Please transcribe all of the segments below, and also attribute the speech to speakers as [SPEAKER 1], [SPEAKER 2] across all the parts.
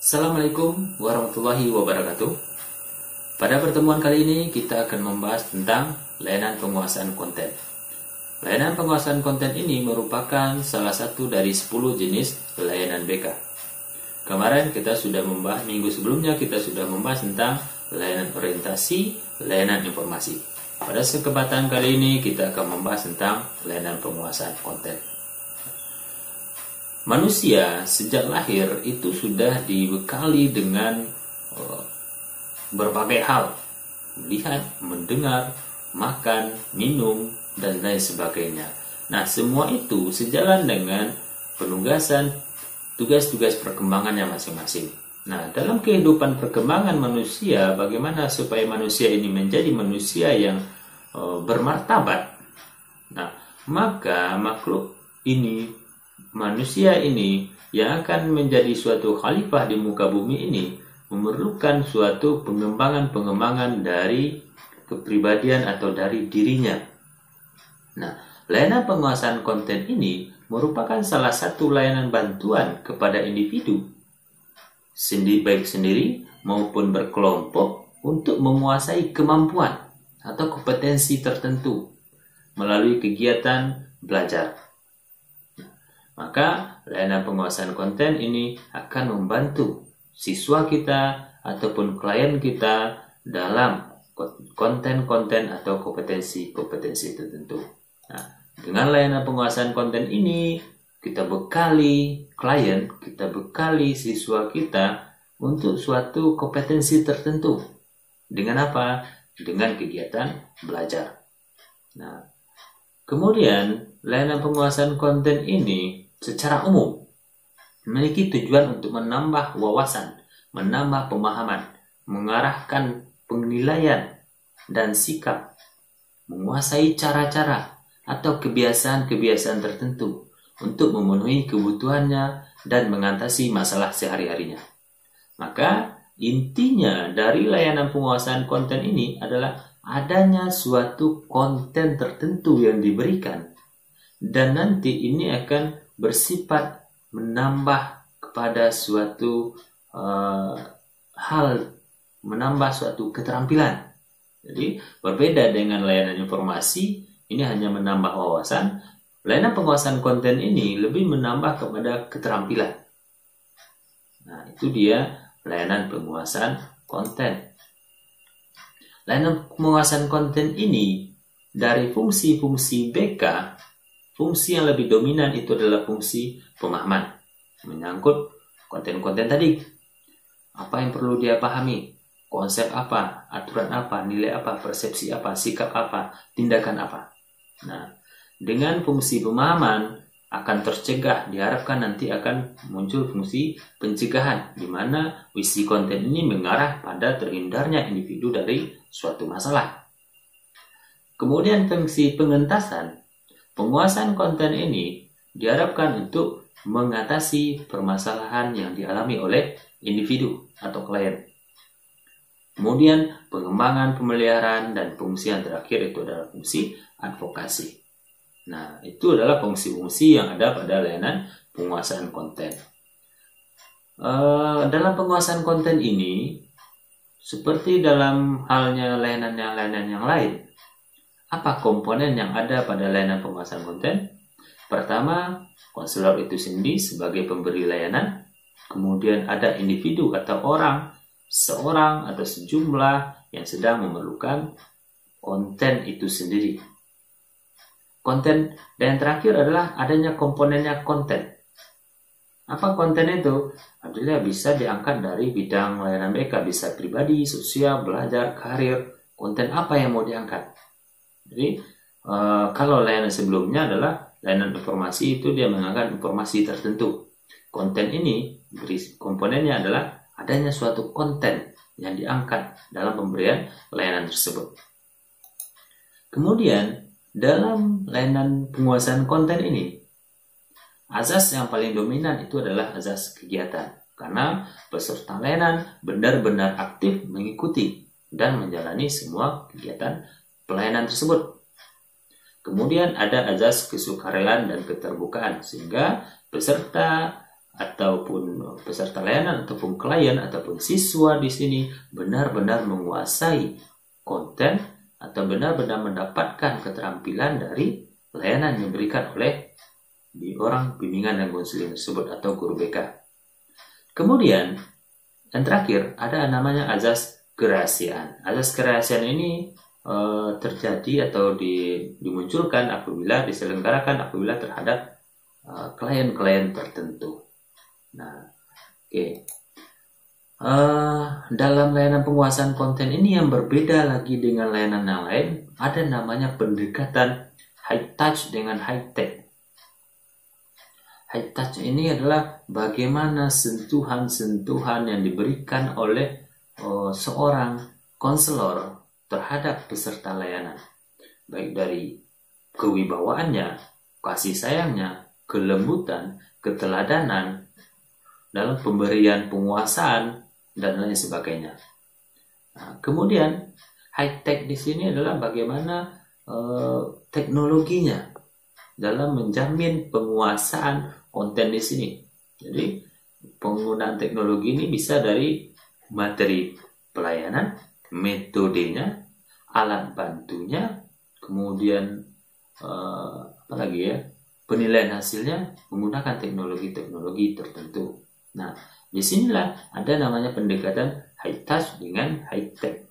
[SPEAKER 1] Assalamualaikum warahmatullahi wabarakatuh. Pada pertemuan kali ini kita akan membahas tentang layanan penguasaan konten. Layanan penguasaan konten ini merupakan salah satu dari 10 jenis layanan BK. Kemarin kita sudah membahas, minggu sebelumnya kita sudah membahas tentang layanan orientasi, layanan informasi. Pada kesempatan kali ini kita akan membahas tentang layanan penguasaan konten. Manusia sejak lahir itu sudah dibekali dengan berbagai hal, melihat, mendengar, makan, minum, dan lain sebagainya. Nah, semua itu sejalan dengan penugasan tugas-tugas perkembangannya masing-masing. Nah, dalam kehidupan perkembangan manusia, bagaimana supaya manusia ini menjadi manusia yang bermartabat? Nah, maka manusia ini yang akan menjadi suatu khalifah di muka bumi ini memerlukan suatu pengembangan dari kepribadian atau dari dirinya. Nah, layanan penguasaan konten ini merupakan salah satu layanan bantuan kepada individu, baik sendiri maupun berkelompok, untuk menguasai kemampuan atau kompetensi tertentu melalui kegiatan belajar. Maka layanan penguasaan konten ini akan membantu siswa kita ataupun klien kita dalam konten-konten atau kompetensi-kompetensi tertentu. Nah, dengan layanan penguasaan konten ini kita bekali klien, kita bekali siswa kita untuk suatu kompetensi tertentu. Dengan apa? Dengan kegiatan belajar. Nah, kemudian layanan penguasaan konten ini secara umum memiliki tujuan untuk menambah wawasan, menambah pemahaman, mengarahkan penilaian dan sikap, menguasai cara-cara atau kebiasaan-kebiasaan tertentu untuk memenuhi kebutuhannya dan mengatasi masalah sehari-harinya. Maka intinya dari layanan penguasaan konten ini adalah adanya suatu konten tertentu yang diberikan, dan nanti ini akan bersifat menambah kepada suatu hal, menambah suatu keterampilan. Jadi berbeda dengan layanan informasi, ini hanya menambah wawasan. Layanan penguasaan konten ini lebih menambah kepada keterampilan. Nah, itu dia layanan penguasaan konten. Layanan penguasaan konten ini dari fungsi-fungsi BK, fungsi yang lebih dominan itu adalah fungsi pemahaman, menyangkut konten-konten tadi. Apa yang perlu dia pahami, konsep apa, aturan apa, nilai apa, persepsi apa, sikap apa, tindakan apa. Nah, dengan fungsi pemahaman akan tercegah, diharapkan nanti akan muncul fungsi pencegahan, di mana isi konten ini mengarah pada terhindarnya individu dari suatu masalah. Kemudian fungsi pengentasan, penguasaan konten ini diharapkan untuk mengatasi permasalahan yang dialami oleh individu atau klien. Kemudian pengembangan, pemeliharaan, dan fungsi yang terakhir itu adalah fungsi advokasi. Nah, itu adalah fungsi-fungsi yang ada pada layanan penguasaan konten. Dalam penguasaan konten ini, seperti dalam halnya layanan yang lain, apa komponen yang ada pada layanan penguasaan konten? Pertama, konselor itu sendiri sebagai pemberi layanan. Kemudian ada individu atau orang, seorang atau sejumlah yang sedang memerlukan konten itu sendiri. Konten, dan yang terakhir adalah adanya komponennya konten. Apa konten itu? Adalah bisa diangkat dari bidang layanan BK, bisa pribadi, sosial, belajar, karir. Konten apa yang mau diangkat? Jadi kalau layanan sebelumnya adalah layanan informasi, itu dia mengangkat informasi tertentu. Konten ini komponennya adalah adanya suatu konten yang diangkat dalam pemberian layanan tersebut. Kemudian dalam layanan penguasaan konten ini, azas yang paling dominan itu adalah azas kegiatan, karena peserta layanan benar-benar aktif mengikuti dan menjalani semua kegiatan pelayanan tersebut. Kemudian ada azas kesukarelaan dan keterbukaan, sehingga peserta ataupun peserta layanan ataupun klien ataupun siswa di sini benar-benar menguasai konten atau benar-benar mendapatkan keterampilan dari layanan yang diberikan oleh orang bimbingan dan konseling tersebut atau guru BK. Kemudian yang terakhir ada namanya azas kerahasiaan. Azas kerahasiaan ini terjadi atau dimunculkan apabila diselenggarakan apabila terhadap klien-klien tertentu. Nah, oke. Dalam layanan penguasaan konten ini yang berbeda lagi dengan layanan yang lain, ada namanya pendekatan high touch dengan high tech. High touch ini adalah bagaimana sentuhan-sentuhan yang diberikan oleh seorang konselor terhadap peserta layanan, baik dari kewibawaannya, kasih sayangnya, kelembutan, keteladanan dalam pemberian penguasaan dan lain sebagainya. Nah, kemudian high tech di sini adalah bagaimana teknologinya dalam menjamin penguasaan konten di sini. Jadi penggunaan teknologi ini bisa dari materi pelayanan, metodenya, alat bantunya, kemudian penilaian hasilnya menggunakan teknologi-teknologi tertentu. Nah, disinilah ada namanya pendekatan high touch dengan high tech.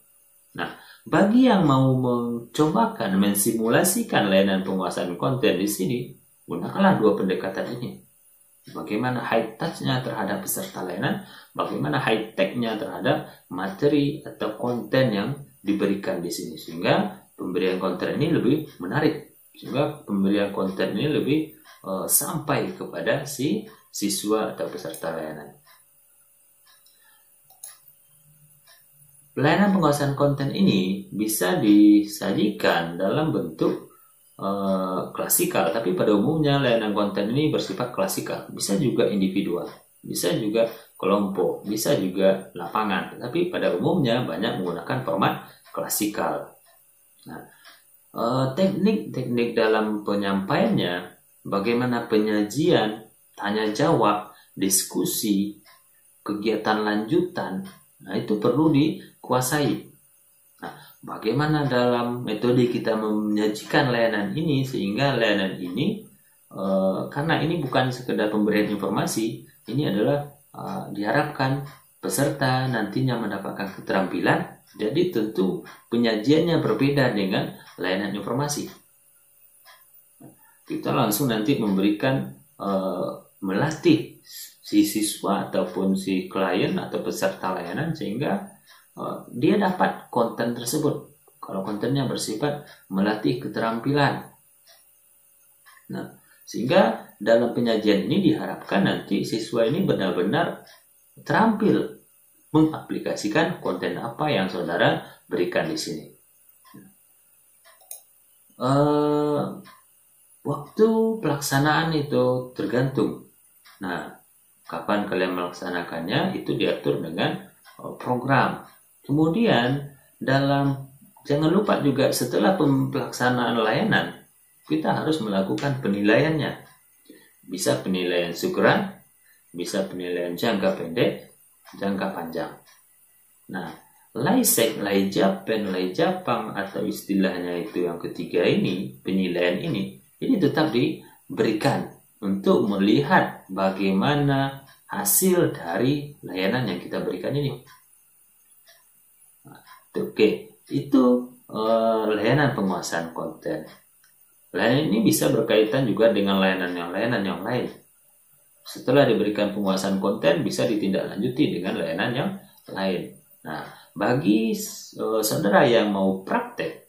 [SPEAKER 1] Nah, bagi yang mau mencobakan mensimulasikan layanan penguasaan konten di sini, gunakanlah dua pendekatan ini. Bagaimana high touch-nya terhadap peserta layanan, bagaimana high tech-nya terhadap materi atau konten yang diberikan di sini, sehingga pemberian konten ini lebih menarik, sehingga pemberian konten ini lebih sampai kepada si siswa atau peserta layanan. Layanan penguasaan konten ini bisa disajikan dalam bentuk klasikal, tapi pada umumnya layanan konten ini bersifat klasikal. Bisa juga individual, bisa juga kelompok, bisa juga lapangan, tapi pada umumnya banyak menggunakan format klasikal. Nah, teknik-teknik dalam penyampaiannya, bagaimana penyajian, tanya jawab, diskusi, kegiatan lanjutan, nah itu perlu dikuasai. Nah, bagaimana dalam metode kita menyajikan layanan ini sehingga layanan ini karena ini bukan sekedar pemberian informasi, ini adalah diharapkan peserta nantinya mendapatkan keterampilan, jadi tentu penyajiannya berbeda dengan layanan informasi. Kita langsung nanti memberikan melatih si siswa ataupun si klien atau peserta layanan sehingga dia dapat konten tersebut. Kalau kontennya bersifat melatih keterampilan. Nah, sehingga dalam penyajian ini diharapkan nanti siswa ini benar-benar terampil mengaplikasikan konten apa yang saudara berikan di sini. Waktu pelaksanaan itu tergantung. Nah, kapan kalian melaksanakannya itu diatur dengan program. Kemudian jangan lupa juga setelah pelaksanaan layanan kita harus melakukan penilaiannya. Bisa penilaian syukuran, bisa penilaian jangka pendek, jangka panjang. Nah, Laisek, Laijapen, Laijapang atau istilahnya itu yang ketiga ini, penilaian ini tetap diberikan untuk melihat bagaimana hasil dari layanan yang kita berikan ini. Oke, itu layanan penguasaan konten. Layanan ini bisa berkaitan juga dengan layanan yang lain. Setelah diberikan penguasaan konten, bisa ditindaklanjuti dengan layanan yang lain. Nah, bagi saudara yang mau praktek,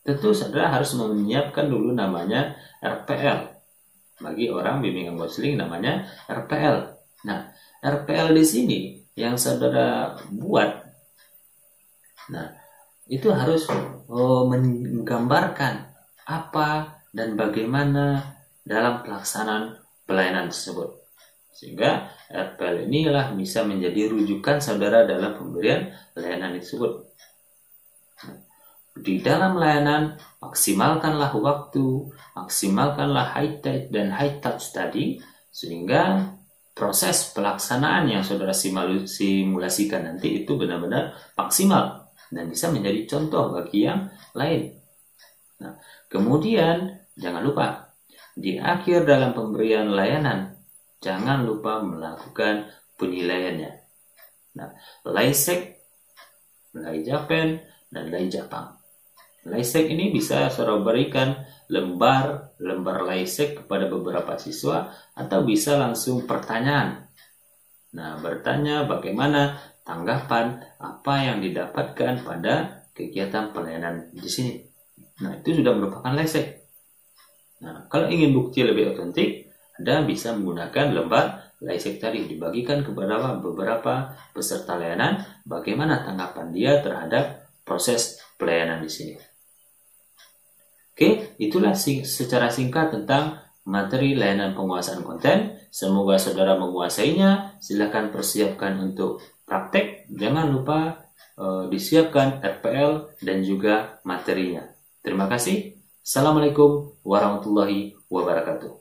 [SPEAKER 1] tentu saudara harus menyiapkan dulu namanya RPL. Bagi orang bimbingan konseling namanya RPL. Nah, RPL di sini yang saudara buat, nah itu harus menggambarkan apa dan bagaimana dalam pelaksanaan pelayanan tersebut. Sehingga RPL inilah bisa menjadi rujukan saudara dalam pemberian layanan tersebut. Di dalam layanan, maksimalkanlah waktu, maksimalkanlah high tech dan high touch tadi, sehingga proses pelaksanaan yang saudara simulasikan nanti itu benar-benar maksimal dan bisa menjadi contoh bagi yang lain. Nah, kemudian jangan lupa di akhir dalam pemberian layanan jangan lupa melakukan penilaiannya. Nah, Laisek, Lai Japan, dan Lai Japang. Laisek ini bisa saudara berikan lembar Laisek kepada beberapa siswa atau bisa langsung pertanyaan. Nah, bertanya bagaimana tanggapan apa yang didapatkan pada kegiatan pelayanan di sini. Nah, itu sudah merupakan Laisek. Nah, kalau ingin bukti lebih otentik, Anda bisa menggunakan lembar Laisek tadi dibagikan kepada beberapa peserta layanan bagaimana tanggapan dia terhadap proses pelayanan di sini. Oke, itulah secara singkat tentang materi layanan penguasaan konten. Semoga saudara menguasainya. Silakan persiapkan untuk praktek. Jangan lupa disiapkan RPL dan juga materinya. Terima kasih. Assalamualaikum warahmatullahi wabarakatuh.